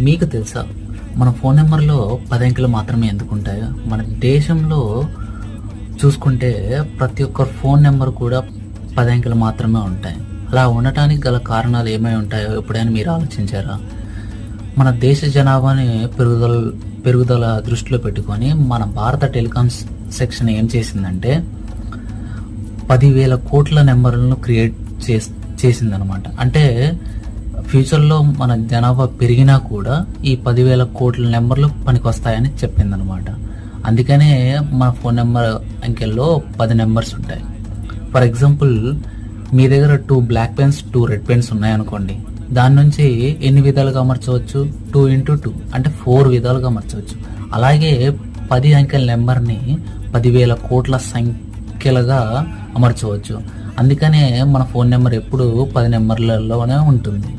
మీకు తెలుసా మన ఫోన్ నెంబర్లో 10 అంకెలు మాత్రమే ఎందుకు ఉంటాయో? మన దేశంలో చూసుకుంటే ప్రతి ఒక్కరి ఫోన్ నెంబర్ కూడా 10 అంకెలు మాత్రమే ఉంటాయి. అలా ఉండటానికి గల కారణాలు ఏమై ఉంటాయో ఎప్పుడైనా మీరు ఆలోచించారా? మన దేశ జనాభాని పెరుగుదల దృష్టిలో పెట్టుకొని మన భారత టెలికామ్స్ సెక్షన్ ఏం చేసిందంటే 10,000 కోట్ల నెంబర్లను క్రియేట్ చేసిందనమాట. అంటే ఫ్యూచర్లో మన జనాభా పెరిగినా కూడా ఈ 10,000 కోట్ల నెంబర్లు పనికొస్తాయని చెప్పిందనమాట. అందుకనే మన ఫోన్ నెంబర్ అంకెల్లో 10 నెంబర్స్ ఉంటాయి. ఫర్ ఎగ్జాంపుల్, మీ దగ్గర 2 బ్లాక్ పెన్స్ 2 రెడ్ పెన్స్ ఉన్నాయనుకోండి. దాని నుంచి ఎన్ని విధాలుగా అమర్చవచ్చు? 2 into 2 అంటే 4 విధాలుగా అమర్చవచ్చు. అలాగే 10 అంకెల నెంబర్ని 10,000 కోట్ల సంఖ్యలుగా అమర్చవచ్చు. అందుకనే మన ఫోన్ నెంబర్ ఎప్పుడు 10 నెంబర్లలోనే ఉంటుంది.